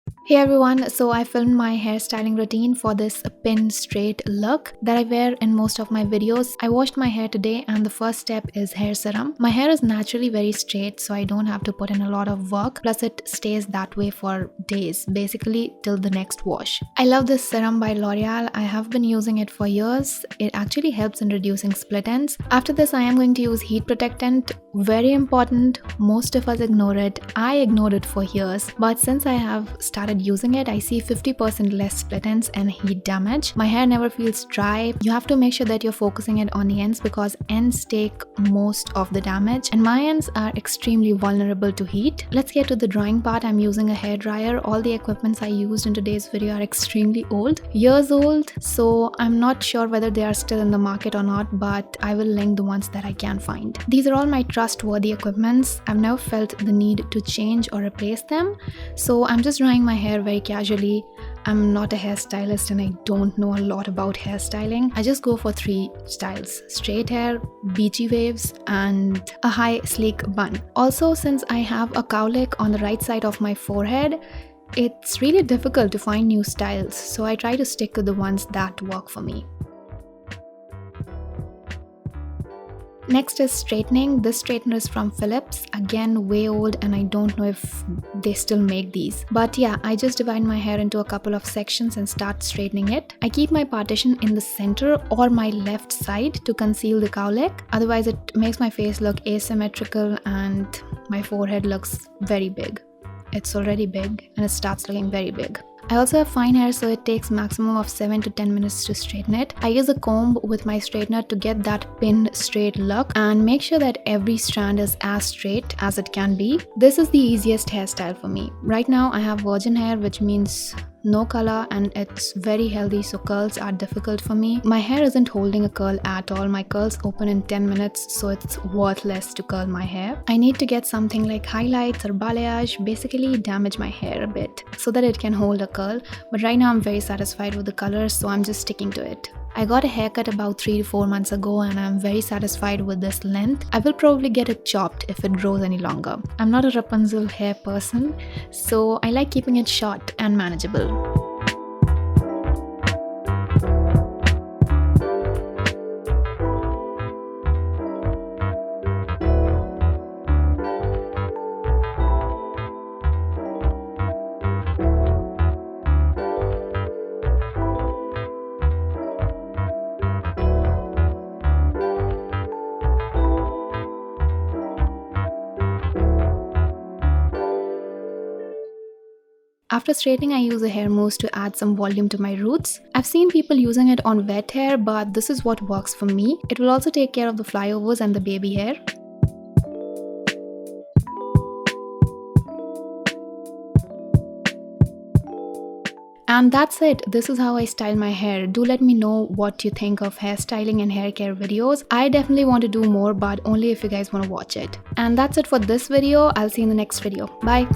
Hey everyone, so I filmed my hairstyling routine for this pin straight look that I wear in most of my videos. I washed my hair today and the first step is hair serum. My hair is naturally very straight, so I don't have to put in a lot of work, plus it stays that way for days, basically till the next wash. I love this serum by L'Oreal. I have been using it for years. It actually helps in reducing split ends. After this, I am going to use heat protectant. Very important, most of us ignore it. I ignored it for years, but since I have started using it, I see 50% less split ends and heat damage. My hair never feels dry. You have to make sure that you're focusing it on the ends because ends take most of the damage and my ends are extremely vulnerable to heat. Let's get to the drying part. I'm using a hair dryer. All the equipments I used in today's video are extremely old, years old, so I'm not sure whether they are still in the market or not, but I will link the ones that I can find. These are all my trustworthy equipments. I've never felt the need to change or replace them, so I'm just drying my hair very casually. I'm not a hairstylist and I don't know a lot about hairstyling. I just go for 3 styles: straight hair, beachy waves, and a high sleek bun. Also, since I have a cowlick on the right side of my forehead, it's really difficult to find new styles, so I try to stick to the ones that work for me. Next is straightening. This straightener is from Philips, again way old and I don't know if they still make these. But yeah, I just divide my hair into a couple of sections and start straightening it. I keep my partition in the center or my left side to conceal the cowlick. Otherwise it makes my face look asymmetrical and my forehead looks very big. It's already big and it starts looking very big. I also have fine hair, so it takes maximum of 7 to 10 minutes to straighten it. I use a comb with my straightener to get that pin straight look and make sure that every strand is as straight as it can be. This is the easiest hairstyle for me. Right now I have virgin hair, which means no color, and it's very healthy, so curls are difficult for me. My hair isn't holding a curl at all. My curls open in 10 minutes, so it's worthless to curl my hair. I need to get something like highlights or balayage, basically damage my hair a bit so that it can hold a curl. But right now I'm very satisfied with the color, so I'm just sticking to it. I got a haircut about 3 to 4 months ago and I'm very satisfied with this length. I will probably get it chopped if it grows any longer. I'm not a Rapunzel hair person, so I like keeping it short and manageable. After straightening, I use a hair mousse to add some volume to my roots. I've seen people using it on wet hair, but this is what works for me. It will also take care of the flyovers and the baby hair. And that's it. This is how I style my hair. Do let me know what you think of hairstyling and hair care videos. I definitely want to do more, but only if you guys want to watch it. And that's it for this video. I'll see you in the next video. Bye.